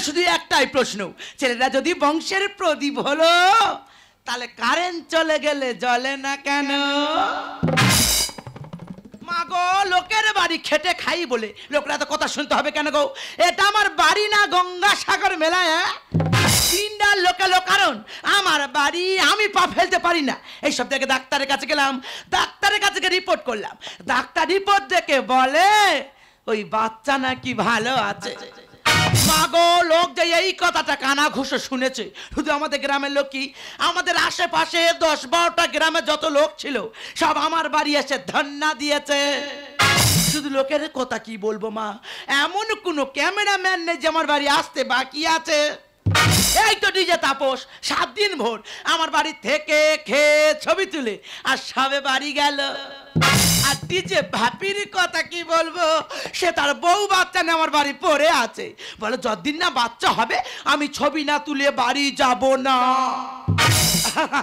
শুধু একটাই প্রশ্ন, ছেলেরা যদি বংশের প্রদীপ হলো তাহলে কারেন্ট চলে গেলে জ্বলে না কেন? মা গো, লোকের বাড়ি খেটে খাই বলে লোকরা তো কথা শুনতে হবে কেন গো? এটা আমার বাড়ি না গঙ্গাসাগর মেলা। তিনটা লোকালো কারণ আমার বাড়ি, আমি পা ফেলতে পারি না। এইসব দেখে ডাক্তারের কাছে গেলাম, ডাক্তারের কাছে রিপোর্ট করলাম। ডাক্তার রিপোর্ট দেখে বলে ওই বাচ্চা নাকি ভালো আছে। মাগো, লোক যে এই কথাটা কানা ঘুষে শুনেছে। শুধু আমাদের গ্রামের লোক কি, আমাদের আশেপাশে 10-12টা গ্রামে যত লোক ছিল সব আমার বাড়ি এসে ধন্না দিয়েছে। শুধু লোকের কথা কি বলবো মা, এমন কোনো ক্যামেরাম্যান নেই যে আমার বাড়ি আসতে বাকি আছে। এই তো ডিজে তাপস 7 দিন ভোর আমার বাড়ি থেকে খেয়ে ছবি তুলে আর সবে বাড়ি গেল। আর ডিজে ভাপির কথা কি বলবো, সে তার বউ বাচ্চা নিয়ে আমার বাড়ি পড়ে আছে। বলে যতদিন না বাচ্চা হবে আমি ছবি না তুলে বাড়ি যাব না।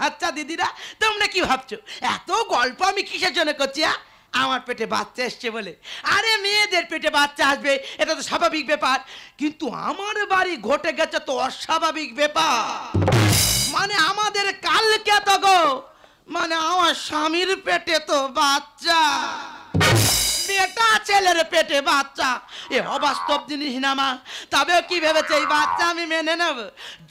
আচ্ছা দিদিরা, তোমরা কি ভাবছো এত গল্প আমি কিসের জন্য করছি? আমার পেটে বাচ্চা এসছে বলে। আরে মেয়েদের পেটে বাচ্চা আসবে এটা তো স্বাভাবিক ব্যাপার, কিন্তু আমার বাড়ি ঘটে গেছে তো অস্বাভাবিক ব্যাপার। মানে আমাদের কালকে তো গো, মানে আমার স্বামীর পেটে তো বাচ্চা, বেটা ছেলের পেটে বাচ্চা। এ অবাস্তব জিনিস না মা, তবেও কি ভেবেছে এই বাচ্চা আমি মেনে নেব?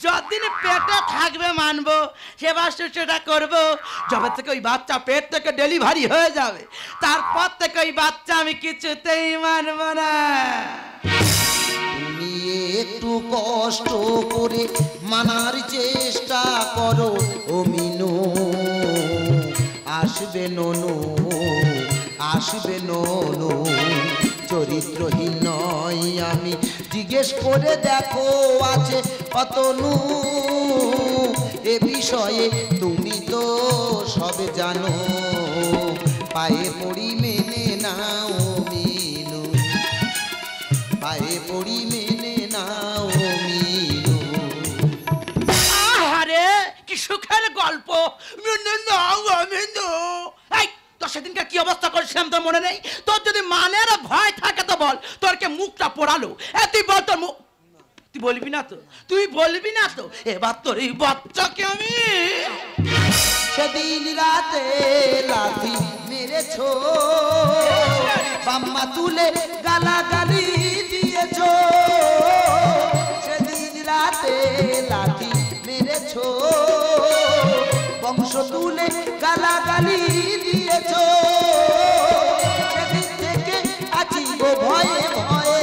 যতদিন পেটে থাকবে মানবো, সেবা শুশ্রূষা করবো। যবে থেকে ওই বাচ্চা পেট থেকে ডেলিভারি হয়ে যাবে তারপর থেকে ওই বাচ্চা আমি কিছুতেই মানব না। তুমি একটু কষ্ট করে মানার চেষ্টা করো ও মিনু, আসবে ননু, আসবে ননু। চরিত্রহীন নয় আমি, জিজ্ঞেস করে দেখো আছে অতনু। এ বিষয়ে তুমি তো সব জানো, পায়ে পড়ি মেনে নাও মিনু, পায়ে পড়ি মেনে নাও মিনু। আরে কি সুখের গল্প, মেনে নাও মিনু। এই তোর সেদিনকার কি অবস্থা করেছিলাম তোর মনে নেই? তোর যদি মানের ভয় থাকে তো বল, তোর কে মুখটা পোড়ালো? তুই বল তোর মুখ, তুই বলবি না তো? তুই বলবি না তো? এবার তোর এই বাচ্চাকে আমি সেদিন রাতে লাথি মেরেছো, বাম্মা তুলে গালাগালি দিয়েছো। সেদিন রাতে লাথি মেরেছো, বংশ তুলে গালাগালি দিয়েছো। সেদিন থেকে আছি গো ভয়ে ভয়ে,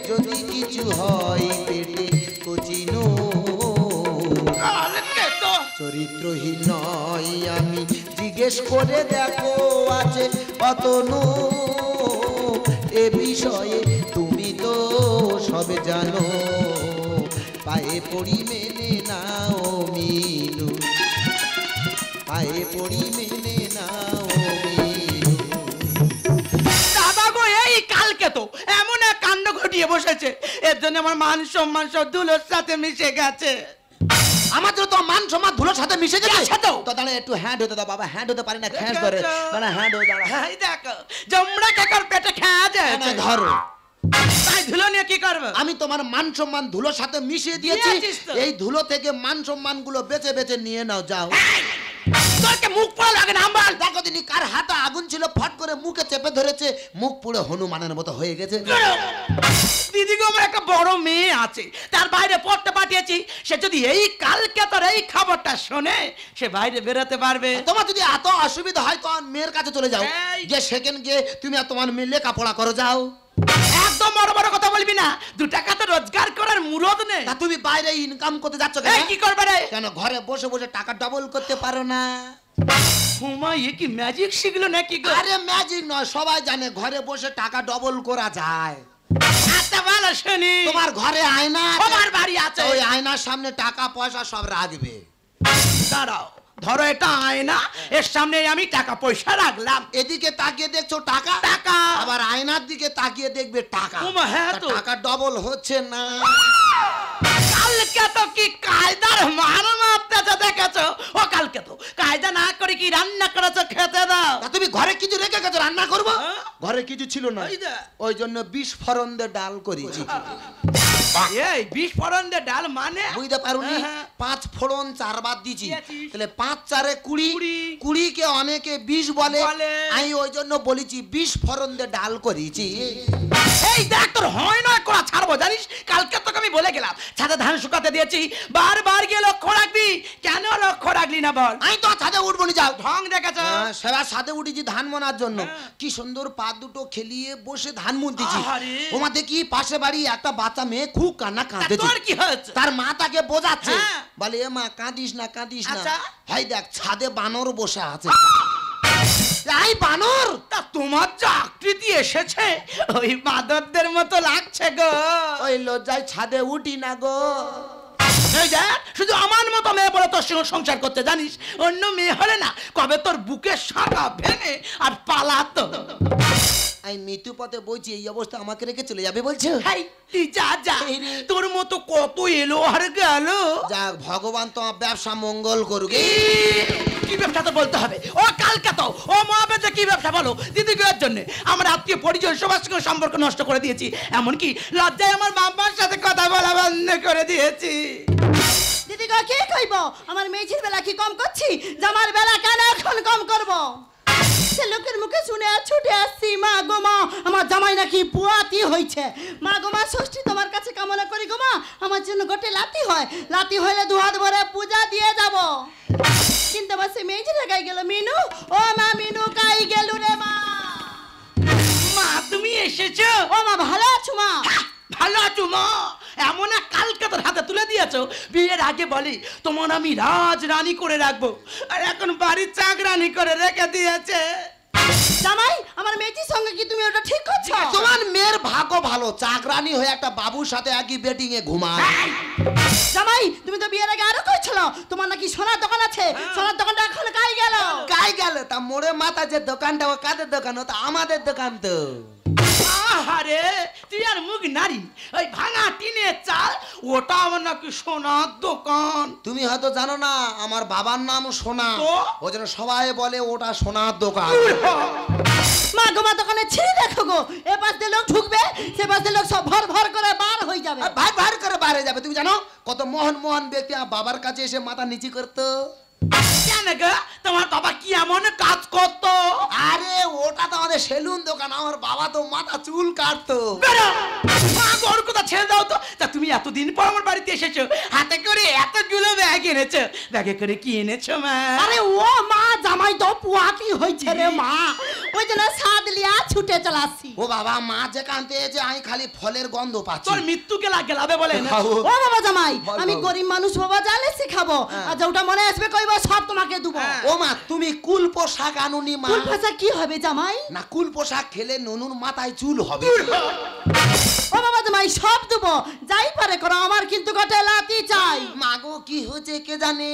যদি কিছু হয় পেটে কচিনো। চরিত্রহীন নয় আমি, জিজ্ঞেস করে দেখো আছে অতনু। এ বিষয়ে তুমি তো সব জানো, পায়ে পড়ি মেনে নাও মিনু, পায়ে পড়ি মেনে নাও মিনু। দাদা গো, এই কালকে তো এমন এক কাণ্ড ঘটিয়ে বসেছে, এর জন্য আমার মান সম্মান সব ধুলোর সাথে মিশে গেছে। আমাদের তো মান সম্মান ধুলোর সাথে মিশে গেছে। তো দাঁড়া একটু হ্যান্ড হতে দাও বাবা, হ্যান্ড হতে পারি না, খ্যাঁস ধরে। দাঁড়া হ্যান্ড হয়ে দাঁড়া। এই দেখো জমরা কাকার পেটে খেয়া যায়। ধরো, তাই ধুলো নিয়ে কি করবে? আমি তোমার মান সম্মান ধুলোর সাথে মিশিয়ে দিয়েছি। এই ধুলো থেকে মান সম্মান গুলো বেঁচে বেঁচে নিয়ে নাও, যাও। তোকে মুখ পোড়া লাগে না আমার? দেখো দিনি কার হাতে আগুন ছিল, ফট করে মুখে চেপে ধরেছে, মুখ পুরো হনুমানের মতো হয়ে গেছে। দিদি গো, আমার একটা বড় মেয়ে আছে, তার বাইরে পড়তে পাঠিয়েছি। সে যদি এই কালকে তোর এই খবরটা শোনে, সে বাইরে বেরোতে পারবে। তোমার যদি এত অসুবিধা হয় তোমার মেয়ের কাছে চলে যাও, যে সেকেন্ড গিয়ে তুমি আর তোমার মেয়ে লেখাপড়া করো, যাও। একদম বড় বড় কথা বলবি না, 2 টাকা তো রোজগার করার মুরদ নেই। তা তুমি বাইরে ইনকাম করতে যাচ্ছ কেন? কি করবে রে? কেন ঘরে বসে বসে টাকা ডবল করতে পারো না? হুমা, এ কি ম্যাজিক শিখলো নাকি গো? আরে ম্যাজিক নয়, সবাই জানে ঘরে বসে টাকা ডবল করা যায়। আচ্ছা ভালো শুনি। তোমার ঘরে আয়না আমার বাড়ি আছে, ওই আয়নার সামনে টাকা পয়সা সব রাখবে। দাঁড়াও, ধরো এটা আয়না, এর সামনে আমি টাকা পয়সা রাখলাম। এদিকে তাকিয়ে দেখছো টাকা, টাকা, আবার আয়নার দিকে তাকিয়ে দেখবে টাকা। হ্যাঁ তো টাকা ডবল হচ্ছে না। কালকে তো কি কায়দার মার মারতেছে দেখেছো? ও কালকে তো কায়দা না করে কি রান্না করেছো খেতে দাও। তা তুমি ঘরে কিছু রেখে গেছো রান্না করবো? হ্যাঁ? ঘরে কিছু ছিল না, ওই দে। ওই জন্য বিস্ফোরণ দিয়ে ডাল করেছি। এই বিস্ফোরণ দিয়ে ডাল মানে বুঝতে পারুনি? হ্যাঁ। 5 ফোড়ন 4 বাদ দিয়েছি, দিয়েছিস। তাহলে 5 4 20, 20 20 কে অনেকে 20 বলে, বলে। আমি ওই জন্য বলেছি বিস্ফোরণ দিয়ে ডাল করেছি। এই দেখ তোর হয় না করা ছাড়বো জানিস? কালকে তোকে আমি বলে গেলাম ছাদে ধান শুকাতে দিয়েছি, বারবার গিয়ে লক্ষ্য রাখবি। কেন লক্ষ্য রাখলি না বল? আমি তো ছাদে উঠবো নি, যাও। ঢং দেখেছো? সেবার সাথে উঠেছি ধান মনার জন্য, হ্যাঁ। কি সুন্দর পা দুটো খেলিয়ে বসে ধান মুনতেছি। আহারে। ওমা দেখি পাশে বাড়ি একটা বাচ্চা মেয়ে খুব কান্না তা কাঁদতেছে। তোর কি হয়েছে? তার মা তাকে বোঝাচ্ছে, হ্যাঁ। বলে এ মা কাঁদিস না কাঁদিস না। আচ্ছা। হাই দেখ ছাদে বানর বসে আছে। এই বানর, তা তোমার যা আকৃতি এসেছে ওই বাঁদরদের মতো লাগছে গো। ওই লজ্জায় ছাদে উঠি না গো। এই দেখ, শুধু আমার মতো মেয়ে বলে তোর সঙ্গে সংসার করতে জানিস, অন্য মেয়ে হলে না কবে তোর বুকের শাখা ভেঙে আর পালাতো। আমি মৃত্যু পথে বইছি, এই অবস্থা আমাকে রেখে চলে যাবে বলছো? হাই তুই যা যা, এই রে। তোর মতো কত এলো আর গেল। যাক ভগবান তোমার ব্যবসা মঙ্গল করুক। কি ব্যবসা তো বলতে হবে। ও কালকে তো ও মহাবেদে কি ব্যবসা বলো? দিদি গের জন্য আমার আত্মীয় পরিজন সবার সঙ্গে সম্পর্ক নষ্ট করে দিয়েছি, এমনকি লজ্জায় আমার বাবার সাথে কথা বলা বন্ধ করে দিয়েছি। দিদি গো কি কইব? আমার মেয়েছির বেলা কি কম করছি? জামার বেলা কেন এখন কম করব? সে লোকের মুখে শুনে আর ছুটে আসছি, মা গো মা আমার জামাই নাকি পুয়াতি হইছে। মা গো মা ষষ্ঠী তোমার কাছে কামনা করি গো মা, আমার জন্য গোটে লাতি হয়, লাতি হইলে দুহাত ভরে পূজা দিয়ে যাব। কিন্তু আমার সে মেয়েছির গাই গেল, মিনু ও মা মিনু কাই গেল রে মা। মা তুমি এসেছো? ও মা ভালো আছো মা? ভালো আছো মা? এমন এক কালকে তোর হাতে তুলে দিয়েছো, বিয়ের আগে বলি তোমার আমি রাজ রানী করে রাখবো, আর এখন বাড়ির চাকরানি করে রেখে দিয়েছে। জামাই আমার মেয়েটির সঙ্গে কি তুমি ওটা ঠিক করছো? তোমার মেয়ের ভাগ্য ভালো, চাকরানি হয়ে একটা বাবুর সাথে একই বেটিং এ ঘুমায়। জামাই তুমি তো বিয়ের আগে আরো কইছিল তোমার নাকি সোনার দোকান আছে, সোনার দোকানটা এখন কাই গেল? কাই গেল? তা মোড়ে মাথা যে দোকানটা, ও কাদের দোকান? ও তো আমাদের দোকান তো। আহারে তুই আর মুখ নারী, ওই ভাঙা টিনের চাল ওটা আমার নাকি সোনার দোকান। তুমি হয়তো জানো না আমার বাবার নাম সোনা, তো? ওই জন্য সবাই বলে ওটা সোনার দোকান। মা গো মা দোকানে ছিঁড়ে দেখো গো, এ পাশ দিয়ে লোক ঢুকবে সে পাশ দিয়ে লোক সব ভর ভর করে বার হয়ে যাবে। আর ভাই ভাই করে বাইরে যাবে। তুমি জানো কত মহান মহান ব্যক্তি আমার বাবার কাছে এসে মাথা নিচু করতো? কেন গো, তোমার বাবা কি এমন কাজ করতো? আরে ওটা তো আমাদের সেলুন দোকান, আমার বাবা তো মাথা চুল কাটতো। বেরো! মা গো, ওর কথা ছেড়ে দাও তো। তা তুমি এতদিন পর আমার বাড়িতে এসেছো, হাতে করে এতগুলো ব্যাগ এনেছো, ব্যাগে করে কি এনেছো মা? আরে ও মা জামাই তো পুয়াতি হইছে রে মা, ওই জন্য সাদ লিয়া ছুটে চলাচ্ছি। ও বাবা মা যে কানতে যে আমি খালি ফলের গন্ধ পাচ্ছি। তোর মৃত্যু গেলা গেলাবে বলে এনেছো। ও বাবা জামাই বল আমি বাবা। গরিব মানুষ বাবা জালে শিখাবো, আর যেটা মনে আসবে কইবো সব তোমাকে দেবো। হ্যাঁ। ও মা তুমি কুল পোশাক আনুনি মা? ফুল ভাষা কি হবে জামাই? না কুল পোশাক খেলে ননুর মাথায় চুল হবে। ও বাবা জামাই সব দেবো, যাই পারে করো, আমার কিন্তু গোটে লাতি চাই। মাগো কি হয়েছে কে জানে,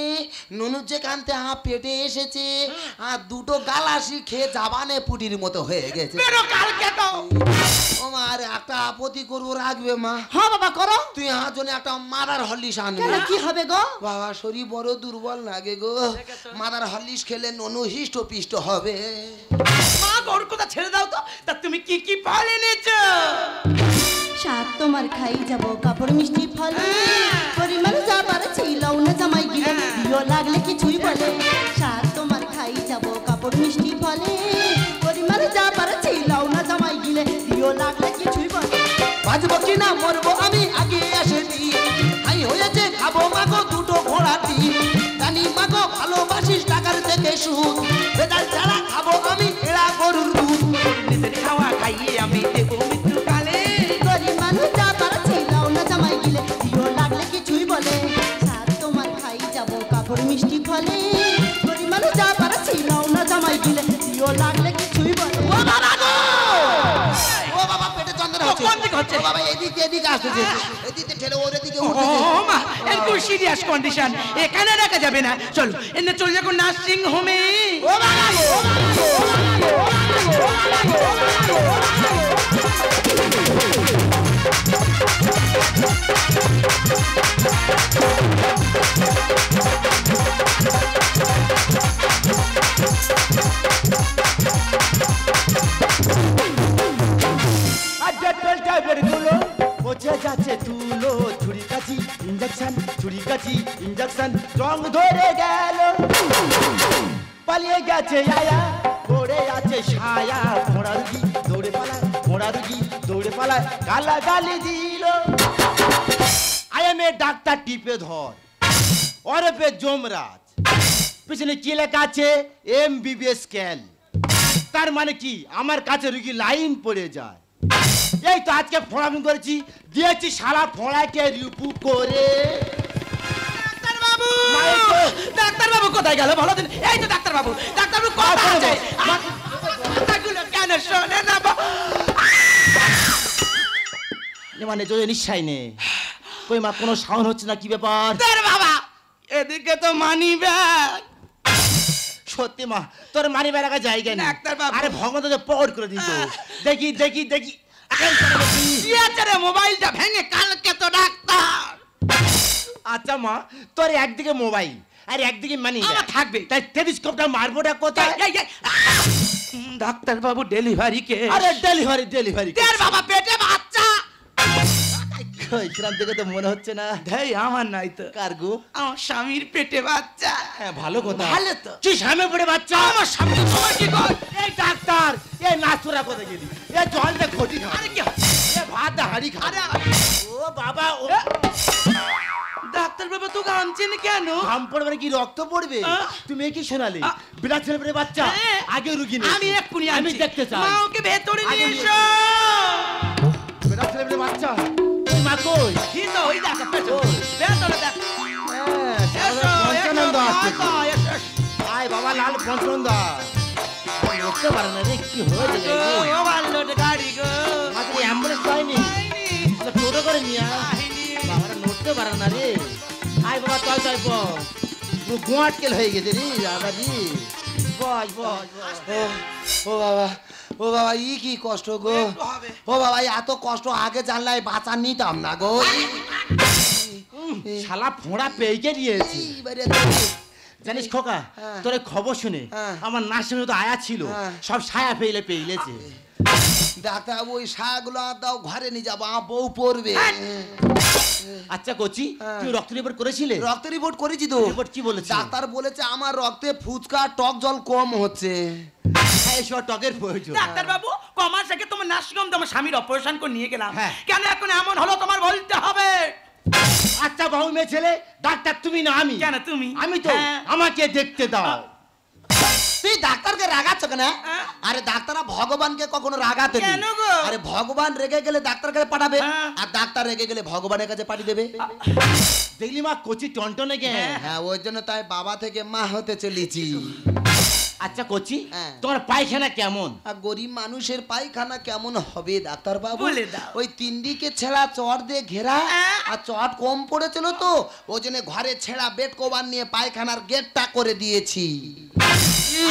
ননুর যে কানতে পেটে এসেছে আর দুটো গালাসি খেয়ে জাবানে পুটির মতো হয়ে গেছে। বেরো কালকে তো। ও মা আরে একটা আপত্তি করবো রাখবে মা? হ্যাঁ বাবা করো। তুই আমার জন্য একটা মাদার হরলিক্স আনবি। কেন কি হবে গো? বাবা শরীর বড় দুর্বল লাগে গো, মাদার হরলিক্স খেলে ননু হিষ্ট পিষ্ট হবে। মা গো, ওর কথা ছেড়ে দাও তো। তা তুমি কি কি ফল এনেছো? সাত তোমার খাই যাব কাপড় মিষ্টি ফল, পরিমাণ যা পারছি লও না জামাই গিলে, দিও লাগলে কিছুই বলে। সাত তোমার খাই যাব কাপড় মিষ্টি ফলে, পরিমাণ যা পারছি লও না জামাই গিলে, দিও লাগলে কিছুই বলে। বাজবো কি না মরবো আমি আগে আসে দিয়ে, আই হয়েছে খাবো মাগো দুটো ঘোড়া দিয়ে, জানি মাগো ভালোবাসিস টাকার থেকে সুদ, বেজাল ছাড়া খাবো আমি এড়া গরুর দুধ। নিজের খাওয়া খাইয়ে আমি দেবো মৃত্যুকালে। গরিব মানুষ যা পারছি লও না জামাই গিলে, দিও লাগলে কিছুই বলে। সাত তোমার খাই যাব কাপড় মিষ্টি ফলে, গরিব মানুষ যা পারছি লও না জামাই গিলে, দিও লাগলে কিছুই বলে। ও বাবা গো! ও বাবা পেটে যন্ত্রণা হচ্ছে। কোন দিকে হচ্ছে? ও বাবা এদিকে এদিকে আসতেছে, এদিকে ঠেলে ওর এদিকে ও উঠতেছে। মা, একটু সিরিয়াস কন্ডিশন, এখানে রাখা যাবে না। চলো এনে চলে যাবো নার্সিং হোমে। ও বাবা গো! ও বাবা গো! ও বাবা গো! ও বাবা গো! গেছে তুলো ছুরি কাছি ইঞ্জেকশন ছুরি কাছি ইঞ্জেকশন রং ধরে গেল পালিয়ে গেছে আয়া পড়ে আছে ছায়া ঘোড়া রুগী দৌড়ে পালায় ঘোড়া রুগী দৌড়ে পালায় গালাগালি দিল আয়া মেয়ে ডাক্তার টিপে ধর ওরফে যমরাজ পিছনে কি লেখা আছে MBBS স্ক্যান তার মানে কি আমার কাছে রুগী লাইন পড়ে যায় এই তো আজকে ফোড়ামি করেছি দিয়েছি সারা ফোড়াকে রিপু করে ডাক্তারবাবু কোথায় গেল বলো দিন এই তো ডাক্তারবাবু কোথায় আছে কথাগুলো কেন শোনে না মানে জোরে নিশ্চয় নে কই মা কোনো সাউন্ড হচ্ছে না কি ব্যাপার তোর বাবা এদিকে তো মানি ব্যাগ সত্যি মা তোর মানি বেড়াকা জায়গা নেই ডাক্তারবাবু। আরে ভগবান তোকে পকড় করে দিত দেখি দেখি দেখি রে মোবাইলটা ভেঙে কালকে তো ডাক্তার আচ্ছা মা তোর একদিকে মোবাইল আর একদিকে মানি আমার থাকবে তাই টেলিস্কোপটা মারবোটা কোথায় ডাক্তারবাবু ডেলিভারি কে আরে ডেলিভারি ডেলিভারি তোর বাবা পেটে বাচ্চা কিরাম থেকে তো মনে হচ্ছে না ধেই আমার নাই তো কারগো আমার স্বামীর পেটে বাচ্চা হ্যাঁ ভালো কথা ভালো তো কি সামনে পড়ে বাচ্চা আমার স্বামী তোমার কি কর এই ডাক্তার এই নাচুরা কোথায় গেলি এই জলটা ঘটি খা আরে কি এ ভাত হাড়ি খা আরে ও বাবা ও ডাক্তারবাবু তো গামছেন কেন ঘাম পড়বে না কি রক্ত পড়বে তুমি কি শোনালে বিরাট ছেলে পড়ে বাচ্চা আগে রুগী নেই আমি এক্ষুনি আমি দেখতে চাই মা ওকে ভেতরে নিয়ে আগে এসো বিরাট ছেলে পড়ে বাচ্চা ওই মা কই কি তো ওই দেখো পেছনে ভেতরে দেখ এসো পঞ্চানন্দ আসছে এসো এসো আয় বাবা লাল পঞ্চানন্দ উঠতে পারে না রে কি হয়ে যাবে ও ভালো গাড়ি গো মাত্র অ্যাম্বুলেন্স পাইনি টোটো করে নিয়ে বাবারা নড়তে পারে না রে আয় বাবা চল চল পুরো গোয়াটকেল হয়ে গেছে রে বাবাজি বস বস ও বাবা ও বাবা ই কি কষ্ট গো ও বাবা এত কষ্ট আগে জানলাই বাঁচা নিতাম না গো শালা ফোঁড়া পেয়েকে দিয়েছে জানিস খোকা তোর এই খবর শুনে আমার নার্সিং তো আয়া ছিল সব ছায়া পেইলেছে ডাক্তার ওই শাগুলো দাও ঘরে নিয়ে যাবো আমার বউ পড়বে আচ্ছা কোচি তুই রক্ত রিপোর্ট করেছিলে রক্ত রিপোর্ট করেছি তো রিপোর্ট কি বলেছে ডাক্তার বলেছে আমার রক্তে ফুচকা টক জল কম হচ্ছে এইসব টকের প্রয়োজন ডাক্তারবাবু কমাস আগে তোমার নার্সিংহোম তোমার স্বামীর অপারেশন করে নিয়ে গেলাম হ্যাঁ। কেন এখন এমন হলো তোমার বলতে হবে আচ্ছা বাবু মেয়ে ছেলে ডাক্তার তুমি না আমি কেন তুমি আমি তো হ্যাঁ। আমাকে দেখতে দাও তুই ডাক্তারকে রাগাচ্ছ কেন আরে ডাক্তাররা ভগবানকে কখনো রাগাতে নেই। কেন গো? আরে ভগবান রেগে গেলে ডাক্তার কাছে পাঠাবে হ্যাঁ। আর ডাক্তার রেগে গেলে ভগবানের কাছে পাঠিয়ে দেবে দেখলি মা কোচি টনটনে গে হ্যাঁ ওই জন্য তাই বাবা থেকে মা হতে চলেছি আচ্ছা কোচি হ্যাঁ। তোমার পায়খানা কেমন আর গরিব মানুষের পায়খানা কেমন হবে ডাক্তার বাবু বলে দাও। ওই তিন দিকে ছেঁড়া চট দিয়ে ঘেরা হ্যাঁ। আর চট কম পড়েছিল তো ওই জন্য ঘরে ছেঁড়া বেড কভার নিয়ে পায়খানার গেটটা করে দিয়েছি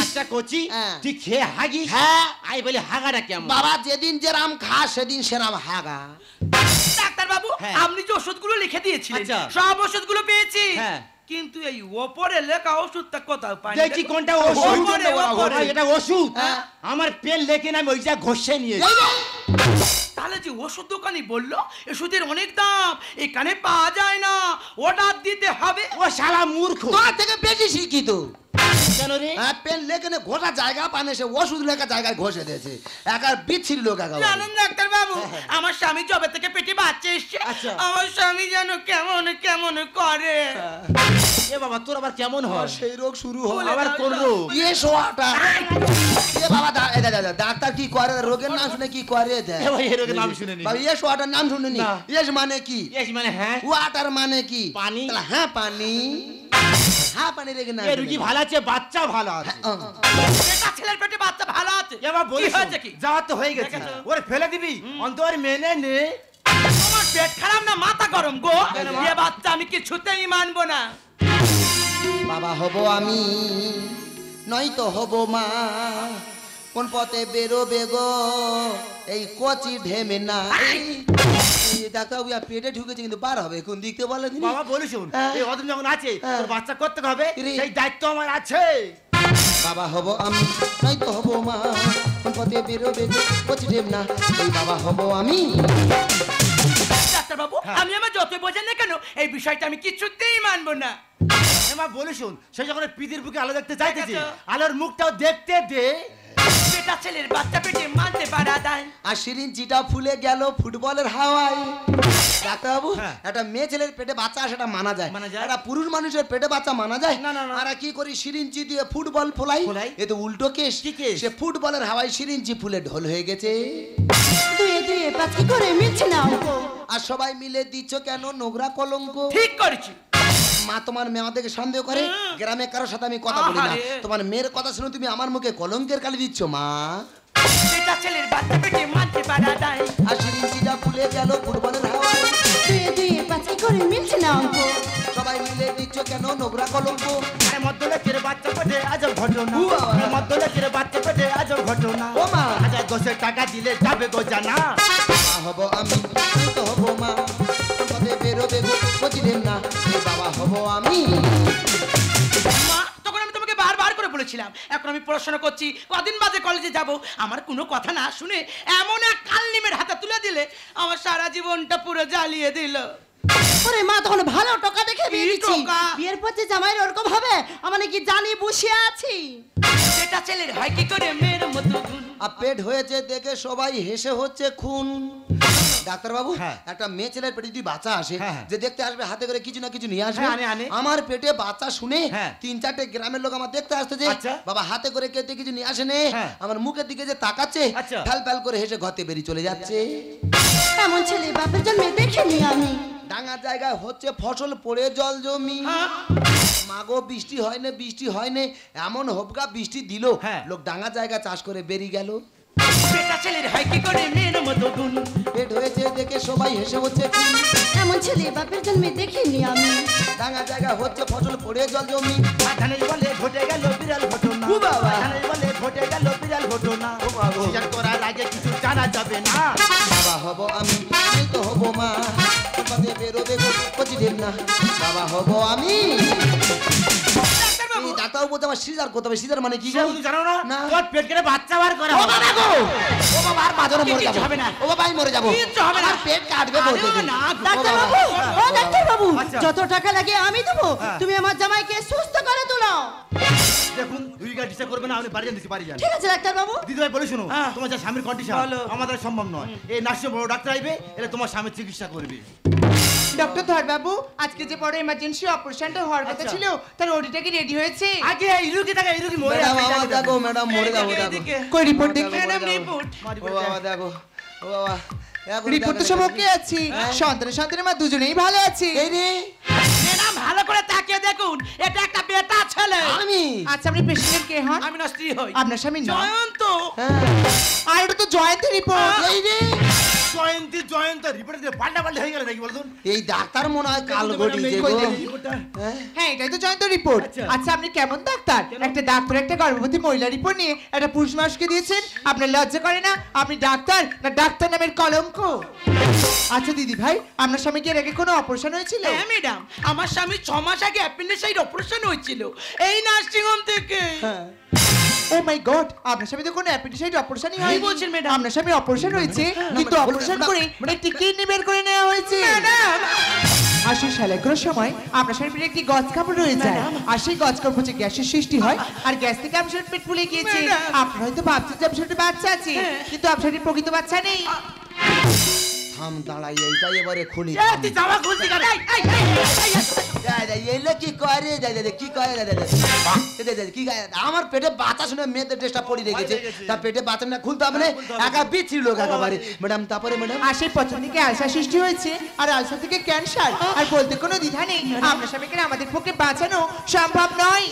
আচ্ছা কোচি হ্যাঁ। তুই খেয়ে হাগিস হ্যাঁ। আই বলে হাগাটা কেমন বাবা যেদিন যেরাম খা সেদিন সেরাম হাগা ডাক্তারবাবু হ্যাঁ। আপনি যে ওষুধগুলো লিখে দিয়েছিলেন আচ্ছা। সব ওষুধগুলো পেয়েছি হ্যাঁ। কিন্তু এই ওপরে লেখা ওষুধটা কোথাও পাই দেখি কোনটা ওষুধ ওপরে, ওপরে। ভাই, এটা ওষুধ হ্যাঁ। আমার পেন লেখে না আমি ওইটা ঘষে নিয়েছি তাহলে যে ওষুধ দোকানি বললো ওষুধের অনেক দাম এখানে পাওয়া যায় না অর্ডার দিতে হবে ও শালা মূর্খ তোর থেকে বেশি শিক্ষিত কেন রে হ্যাঁ পেন লেখনে ঘোষা জায়গা পানে সে ওষুধ লেখা জায়গায় ঘষে দিয়েছে একার বিচ্ছিরি লোক একা জানেন ডাক্তার বাবু আমার স্বামী জবে থেকে পেটে বাচ্চা এসছে আচ্ছা। আমার স্বামী যেন কেমন কেমন করে এ বাবা তোর আবার কেমন হয় সেই রোগ শুরু হয় বলে আবার দাও, কোন দাও। রোগ এ শোয়াটা এ বাবা ডাক্তার কি করে রোগের নাম শুনে কি করে দেয় এ ভাই, এ রোগের নাম শুনে নি। বাবা এ শোয়াটার নাম শুনেনি না। এস মানে কি ইয়েস মানে হ্যাঁ ওয়াটার মানে কি পানি। তাহলে হ্যাঁ পানি হ্যাঁ পানি রেখে না এ রুগী ভালো আছে বাচ্চা ভালো আছে এটা ছেলের পেটে বাচ্চা ভালো আছে এবার কি বলিস হয়েছে কি যাওয়া তো হয়ে গেছে দেখেছো? ওরে ফেলে দিবি অন্তর মেনে নে তোমার পেট খারাপ না মাথা গরম গো এ বাচ্চা আমি কিছুতেই মানবো না বাবা হব আমি নয়তো হব মা কোন পথে বেরোবে গো এই কচি ঢেমে না ডাক্তার পেটে ঢুকেছে কিন্তু পার হবে কোন দিকতে বলে দিনি? বাবা বলিস শোন, হ্যাঁ। এই অদম যখন আছে হ্যাঁ। তোর বাচ্চা করতে হবে রে। সেই দায়িত্ব আমার আছে বাবা হব আমি নয়তো হব মা কোন পথে বেরোবে গো কচি ঢেম না এই বাবা হব আমি ডাক্তার বাবু হ্যাঁ। আমি আমার যতই বোঝেন না কেন এই বিষয়টা আমি কিছুতেই মানবো না। মা বলে শোন, সে যখন পিদির বুকে আলো দেখতে চাইতেছে, দেখেছো? আলোর মুখটাও দেখতে দে। বেটা ছেলের বাচ্চা পেটে মানতে পারা যায়। আর সিরিঞ্জিটা ফুলে গেল ফুটবলের হাওয়ায়। ডাক্তারবাবু, হ্যাঁ। একটা মেয়ে ছেলের পেটে বাচ্চা সেটা মানা যায়, মানা যায়। একটা পুরুষ মানুষের পেটে বাচ্চা মানা যায় না, না, না। আর কি করি সিরিঞ্জি দিয়ে ফুটবল ফোলাই। ফোলাই? এ তো উল্টো কেস। কি কেস? সে ফুটবলের হাওয়ায় সিরিঞ্জি ফুলে ঢোল হয়ে গেছে। দুয়ে দুয়ে পাঁচ কি করে মিলছে না অঙ্ক। আর সবাই মিলে দিচ্ছ কেন নোংরা কলঙ্ক। ঠিক করেছি। মা তোমার মেয়ে আমাদেরকে সন্দেহ করে, গ্রামে কারোর সাথে আমি কথা বলি না। আহারে। তোমার মেয়ের কথা শুনে তুমি আমার মুখে কলঙ্কের কালি দিচ্ছ মা। বেটা ছেলের বাচ্চা পেটে মানতে পারা যায়। আর সিরিঞ্জিটা ফুলে গেল ফুটবলের হাওয়ায়। দুয়ে দুয়ে পাঁচ কি করে মিলছে না অঙ্ক। সবাই মিলে দিচ্ছ কেন নোংরা কলঙ্ক। আরে মধ্যলোকের বাচ্চা পেটে আজব ঘটনা, উ বাবা। আরে মধ্যলোকের বাচ্চা পেটে আজব ঘটনা। ও মা। 1000 টাকা দিলে যাবে গো জানা। মা হব আমি, আমি তো হব মা। কবে বেরোবে গো বুঝলেন না, এ বাবা হব আমি। মা তখন আমি তোমাকে বারবার করে বলেছিলাম এখন আমি পড়াশোনা করছি, কদিন বাদে কলেজে যাব। আমার কোনো কথা না শুনে এমন এক কালনিমের হাতে তুলে দিলে আমার সারা জীবনটা পুরো জ্বালিয়ে দিল। ওরে মা তখন ভালো টাকা দেখে বিয়ে কি দিচ্ছি। টোকা? বিয়ের পর যে জামাইয়ের ওরকম হবে আমার কি জানি বসে আছি। বেটা ছেলের হয় কি করে মেয়ের মতো গুণ। আর পেট হয়েছে দেখে সবাই হেসে হচ্ছে খুন। ডাক্তারবাবু, হ্যাঁ। একটা মেয়ে ছেলের পেটে যদি বাচ্চা আসে, হ্যাঁ। যে দেখতে আসবে হাতে করে কিছু না কিছু নিয়ে আসবে। হ্যাঁ, আনে। আমার পেটে বাচ্চা শুনে হ্যাঁ। 3-4টে গ্রামের লোক আমার দেখতে আসতে যে আচ্ছা। বাবা হাতে করে কেটে কিছু নিয়ে আসে নে, হ্যাঁ। আমার মুখের দিকে যে তাকাচ্ছে, আচ্ছা। ফ্যাল ফ্যাল করে হেসে ঘরে বেরিয়ে চলে যাচ্ছে। এমন ছেলে বাপের জন্মে দেখিনি আমি। ডাঙা জায়গায় হচ্ছে ফসল পড়ে জল জমি। হ্যাঁ। মাগো বৃষ্টি হয় না, বৃষ্টি হয় না, এমন হবকা বৃষ্টি দিল, হ্যাঁ। লোক ডাঙা জায়গা চাষ করে বেরিয়ে গেল। বেটা ছেলের হয় কি করে মেয়ের মতো গুণ। পেট হয়েছে দেখে সবাই হেসে হচ্ছে খুন। এমন ছেলে বাপের জন্মে দেখিনি আমি। ডাঙা জায়গা হচ্ছে ফসল পড়ে জল জমি। ধানের বলে ঘটে গেল বিরাল ঘটনা। ও বাবা। ধানের বলে ঘটে গেল বিরাল ঘটনা। ও বাবা। সিজার করার আগে কিছু জানা যাবে না। বাবা হব আমি, আমি তো হব মা। কবে বেরোবে গো বুঝলেন না, বাবা হব আমি। ডাক্তারবাবু এই ডাক্তারবাবু বলতে আমার সিজার করতে হবে। সিজার মানে কি সে গো? তুমি জানো না? না। তোমার পেট কেটে বাচ্চা বার করা ও হবে। বাবা গো! ও বাবা আর বাজারে মরে কিচ্ছু যাবো। হবে না। ও বাবা আমি মরে যাবো। কিচ্ছু হবে না। আমার পেট কাটবে আরে বলতে দিন। না, ও ডাক্তার বাবা। বাবু, ও ডাক্তার বাবু, আচ্ছা। যত টাকা লাগে আমি দেবো। হ্যাঁ। তুমি আমার জামাইকে সুস্থ করে তুলো। দেখুন রুগীকে ডিস্টার্ব করবে না, আপনি বাড়ি যান, বাড়ি যান। ঠিক আছে ডাক্তার বাবু। দিদি ভাই বলে শুনো, হ্যাঁ। তোমার যা স্বামীর কন্ডিশন বলো। আমাদের সম্ভব নয়। এই নার্সিং বড় ডাক্তার আইবে, এলে তোমার স্বামীর চিকিৎসা করবে। ডক্টর ধরবাবু, আজকে যে বড় এমার্জেন্সি অপারেশনটা হওয়ার কথা আচ্ছা। ছিল তার ওটিটা কি রেডি হয়েছে? আগে এই রুগী থাকে, এই রুগী মরে ম্যাডাম আছে, আমার জানি দেখো, না। ম্যাডাম মরে যাবো দেখো। এদিকে। কই রিপোর্ট দেখি। Madam report. ও বাবা দেখো, ও বাবা এখন রিপোর্ট তো দেখো, সব দেখো। ওকে আছে। হ্যাঁ। সন্তানের মা দুজনেই ভালো আছে। এই রে ম্যাডাম ভালো করে তাকিয়ে দেখুন, এটা একটা বেটা ছেলে। আমি। আচ্ছা, আপনি পেশেন্টের কে হন? আমি না স্ত্রী হই। আপনার স্বামী না? জয়ন্ত। হ্যাঁ। আর এটা তো জয়ন্তের রিপোর্ট। এই রে জয়ন্ত রিপোর্ট দিয়ে পাল্টা পাল্টা হয়ে গেল নাকি বলুন? এই ডাক্তার মনে হয় কাল ম্যাডাম, ঘটিছে এই গো। রিপোর্টটা। হ্যাঁ? হ্যাঁ, এটাই তো জয়ন্ত রিপোর্ট। আচ্ছা। আচ্ছা, আপনি কেমন ডাক্তার? একটা ডাক্তার একটা গর্ভবতী মহিলা রিপোর্ট নিয়ে একটা পুরুষ মানুষকে দিয়েছেন। আপনার লজ্জা করে না? আপনি ডাক্তার না ডাক্তার নামের কলঙ্ক? আচ্ছা দিদি ভাই, আপনার স্বামী কি এর আগে কোনো অপারেশন হয়েছিল? হ্যাঁ ম্যাডাম, আমার স্বামী 6 মাস আগে অ্যাপেন্ডিসাইড অপারেশন হয়েছিল এই নার্সিং হোম থেকে। হ্যাঁ। ও মাই গড, আপনার স্বামী তো কোনো অ্যাপেন্ডিসাইড অপারেশনই কি হয়নি। বলছেন ম্যাডাম? আপনার স্বামী অপারেশন হয়েছে, কিন্তু ম্যাডাম, অপারেশন ম্যাডাম, করে একটি কিডনি বের করে নেওয়া হয়েছে। ম্যাডাম আসলে সেলাইয়ের সময় আপনার শরীরে পেটে একটি গজ কাপড় রয়ে যায়, আর সেই গজ কাপড় হচ্ছে গ্যাসের সৃষ্টি হয়, আর গ্যাস থেকে আপনার পেট ফুলে গিয়েছে। ম্যাডাম। আপনার হয়তো ভাবছেন যে আপনার বাচ্চা আছে, কিন্তু আপনার প্রকৃত বাচ্চা নেই। থাম দাঁড়াই, এইটাই এবারে খুলি। এই, তুই জামা খুলতি কেন? এলে কি করে কি করে কি করে? আমার পেটে বাচ্চা শুনে মেয়েদের ড্রেসটা পরি রেখেছে, তার পেটে বাচ্চা না খুলতে হবে না, একা বিচ্ছিরি লোক একেবারে। ম্যাডাম তারপরে ম্যাডাম আর সেই পচন থেকে আলসার সৃষ্টি হয়েছে, আর আলসার থেকে ক্যান্সার। আর বলতে কোনো দ্বিধা নেই, আপনার স্বামীকে আমাদের পক্ষে বাঁচানো সম্ভব নয়।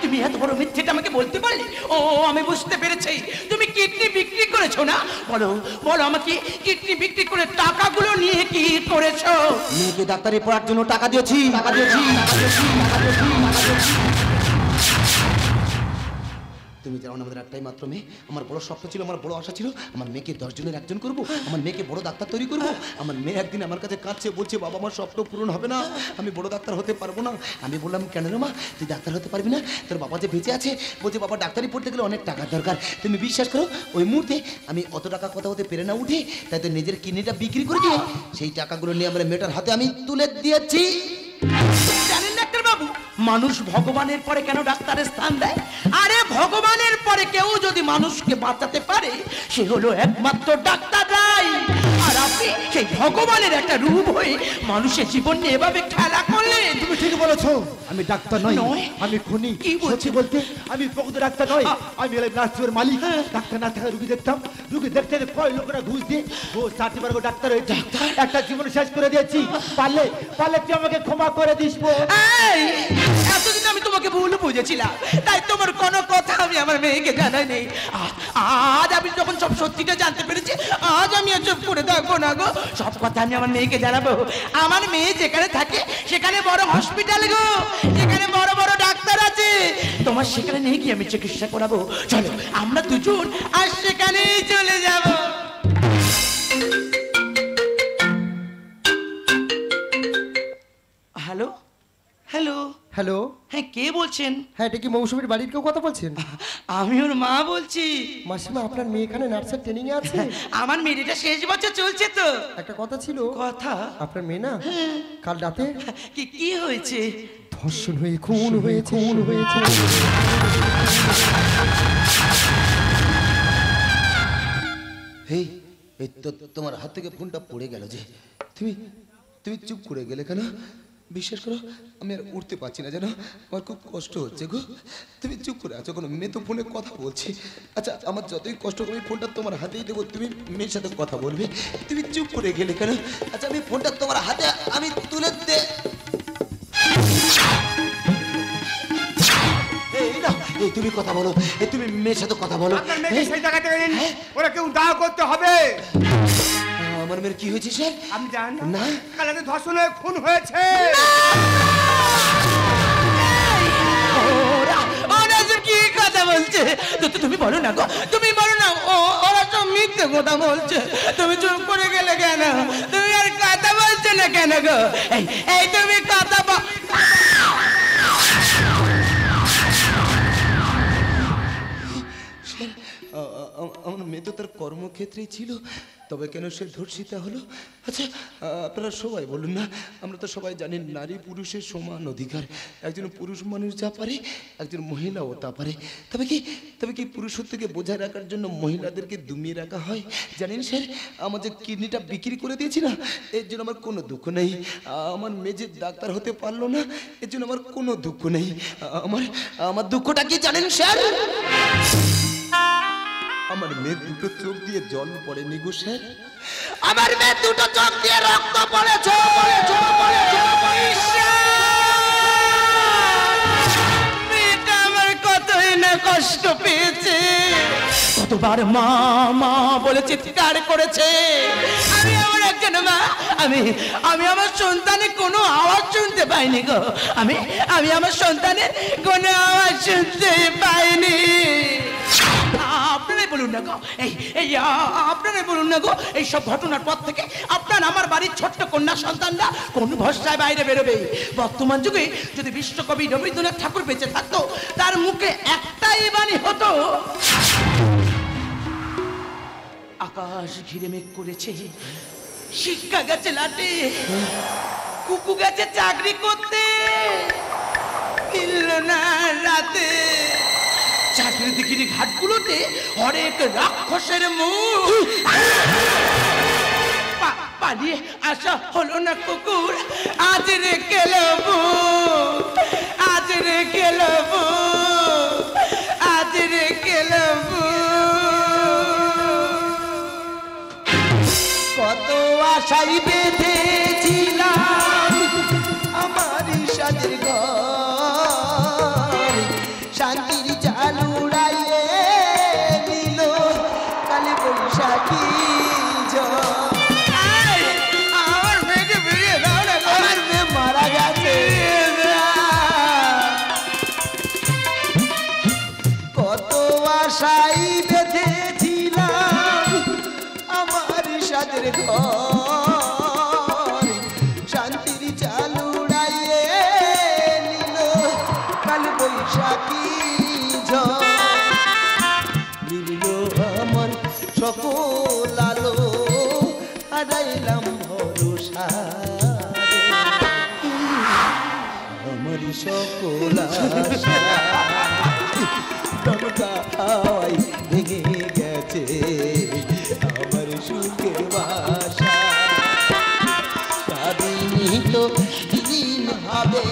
তুমি এত বড় মিথ্যেটা আমাকে বলতে পারলে? ও আমি বুঝতে পেরেছি, তুমি কিডনি বিক্রি করেছো না? বলো বলো আমাকে, কিডনি বিক্রি করে টাকাগুলো নিয়ে কি করেছো? মেয়েকে ডাক্তারি পড়ার জন্য টাকা দিয়েছি, টাকা দিয়েছি, টাকা দিয়েছি, টাকা দিয়েছি, টাকা দিয়েছি। তুমি জানো না আমাদের একটাই মাত্র মেয়ে। আমার বড় স্বপ্ন ছিল, আমার বড় আশা ছিল আমার মেয়েকে 10 জনের একজন করব, আমার মেয়েকে বড় ডাক্তার তৈরি করব। আমার মেয়ে একদিন আমার কাছে কাঁদছে, বলছে বাবা আমার স্বপ্ন পূরণ হবে না, আমি বড় ডাক্তার হতে পারবো না। আমি বললাম কেন রে মা, তুই ডাক্তার হতে পারবি না? তোর বাবা যে বেঁচে আছে, বলছে বাবা ডাক্তারি পড়তে গেলে অনেক টাকার দরকার। তুমি বিশ্বাস করো ওই মুহূর্তে আমি অত টাকা কথা হতে পেরে না উঠে, তাই তো নিজের কিডনিটা বিক্রি করে দিয়ে সেই টাকাগুলো নিয়ে আমার মেয়েটার হাতে আমি তুলে দিয়েছি। জানেন ডাক্তার বাবু, মানুষ ভগবানের পরে কেন ডাক্তারের স্থান দেয়? আরে ভগবানের পরে কেউ যদি মানুষকে বাঁচাতে পারে সে হলো একমাত্র ডাক্তাররাই। আর আপনি সেই ভগবানের একটা রূপ হয়ে মানুষের জীবন নিয়ে এভাবে খেলা করলেন। তুমি ঠিক বলেছো, আমি ডাক্তার নই, নয়? আমি খুনি। কি বলছেন? সত্যি বলতে আমি প্রকৃত ডাক্তার নই, আমি হলাম নার্সের মালিক। ডাক্তার না থাকা রুগী দেখতাম, রুগী দেখতে কয় লোকেরা ঘুষ দিয়ে ও 60 বার ডাক্তার হয়েছে, একটা জীবন শেষ করে দিয়েছি। পারলে পারলে তুই আমাকে ক্ষমা করে দিস। এই, এতদিন আমি তোমাকে ভুল বুঝেছিলাম, তাই তোমার কোনো কথা আমি আমার মেয়েকে জানাই নেই। আজ আমি যখন সব সত্যিটা জানতে পেরেছি, আজ আমি আর চুপ করে থাকবো না গো, সব কথা আমি আমার মেয়েকে জানাবো। আমার মেয়ে যেখানে থাকে সেখানে বড় হসপিটাল গো, যেখানে বড় বড় ডাক্তার আছে, তোমার সেখানে নিয়ে গিয়ে আমি চিকিৎসা করাবো। চলো আমরা দুজন আর সেখানেই চলে যাব। হ্যালো হ্যালো হ্যালো, হ্যাঁ কে বলছেন? হ্যাঁ এটা কি মৌসুমীর বাড়ির কেউ কথা বলছেন? আমি ওর মা বলছি। মাসিমা আপনার মেয়ে এখানে নার্সের ট্রেনিং এ আছে? আমার মেয়েটা শেষ বছর চলছে তো। একটা কথা ছিল। কথা? আপনার মেয়ে না কাল রাতে কি হয়েছে? ধর্ষণ হয়ে খুন হয়েছে। হেই, এই তো তোমার হাত থেকে ফোনটা পড়ে গেল যে, তুমি তুমি চুপ করে গেলে কেন? বিশ্বাস করো আমি আর উঠতে পারছি না, জানো আমার খুব কষ্ট হচ্ছে গো। তুমি চুপ করে আছো, কোনো মেয়ে তো ফোনে কথা বলছি। আচ্ছা আমার যতই কষ্ট করি ফোনটা তোমার হাতেই দেবো, তুমি মেয়ের সাথে কথা বলবে। তুমি চুপ করে গেলে কেন? আচ্ছা আমি ফোনটা তোমার হাতে আমি তুলে দে। এই নাও, এই তুমি কথা বলো, এই তুমি মেয়ের সাথে কথা বলো। আপনার মেয়েকে সেই জায়গাতে নিন, ওরা কেউ দাহ করতে হবে। আমার মেয়ের কি হয়েছে স্যার? আমি জানি না। কাল রাতে ধর্ষণ হয়ে খুন হয়েছে। ওরা যে কি কথা বলছে? তুমি বলো না গো, তুমি বলো না। ওরা তো মিথ্যে কথা বলছে। তুমি চুপ করে গেলে কেন? তুমি আর কথা বলছো না কেন গো? এই তুমি কথা আমার মেয়ে তো তার কর্মক্ষেত্রেই ছিল, তবে কেন সে ধর্ষিতা হলো? আচ্ছা আপনারা সবাই বলুন না, আমরা তো সবাই জানি নারী পুরুষের সমান অধিকার। একজন পুরুষ মানুষ যা পারে একজন মহিলাও তা পারে। তবে কি পুরুষত্বকে বোঝায় রাখার জন্য মহিলাদেরকে দমিয়ে রাখা হয়? জানেন স্যার, আমার যে কিডনিটা বিক্রি করে দিয়েছি না, এর জন্য আমার কোনো দুঃখ নেই। আমার মেয়ে যে ডাক্তার হতে পারলো না, এর জন্য আমার কোনো দুঃখ নেই। আমার দুঃখটা কি জানেন স্যার? আমার মেয়ে দুটো চোখ দিয়ে জল পড়েনি গো স্যার, আমার মেয়ে দুটো চোখ দিয়ে রক্ত পড়েছে। মেয়েটা আমার কতই না কষ্ট পেয়েছে, কতবার মা মা বলে চিৎকার করেছে। আমি আমার একজন মা, আমি আমার সন্তানের কোনো আওয়াজ শুনতে পাইনি গো। আমি আমার সন্তানের কোনো আওয়াজ শুনতে পাইনি। আপনারাই বলুন না গো, আপনারাই বলুন না গো, এই সব ঘটনার পর থেকে আপনার আমার বাড়ির ছোট্ট কন্যা সন্তানরা কোন ভরসায় বাইরে বেরোবে? বর্তমান যুগে যদি বিশ্বকবি রবীন্দ্রনাথ ঠাকুর বেঁচে থাকতো, তার মুখে একটাই বাণী হতো, আকাশ ঘিরে মেঘ করেছে, শিক্ষা গেছে লাটে, কুকু গেছে চাকরি করতে, মিলল না রাতে। চাকরি দিকিরি ঘাটগুলোতে হরেক রাক্ষসের মুখ, পালিয়ে আসা হলো না কুকুর, আজ রে কেলবো, আজ রে কেলবো, আজ রে কেলবো। কত আশাই বেঁধেছিলাম আমার সাজের ঘর, শান্তির জাল উড়াইয়ে দিল কালে বৈশাখী ঝড়। আমার মেয়েকে বেরিয়ে দাও না, আমার মেয়ে মারা গেছে। কত আমার ঘর শান্তির চালু উড়াইয়ে নিল কাল বৈশাখী ঝড় নিল আমার সকল আলো হারাইলাম ভরসা আমার সকল আশা দমকা হাওয়ায় ভেঙে গেছে আমার সুখের বাসা স্বাধীন তো দিন হবে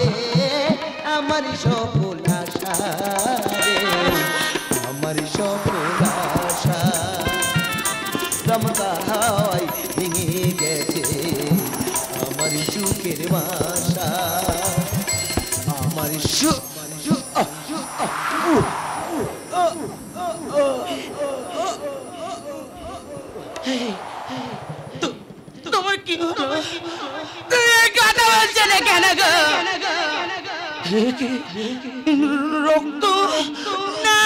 আমার সকল আশা রে আমার সকল আশা দমকা হাওয়ায় ভেঙে গেছে আমার সুখের বাসা আমার সুখ তোমার কি হলো? তুমি এই কথা বলছো না কেন গো? রক্ত না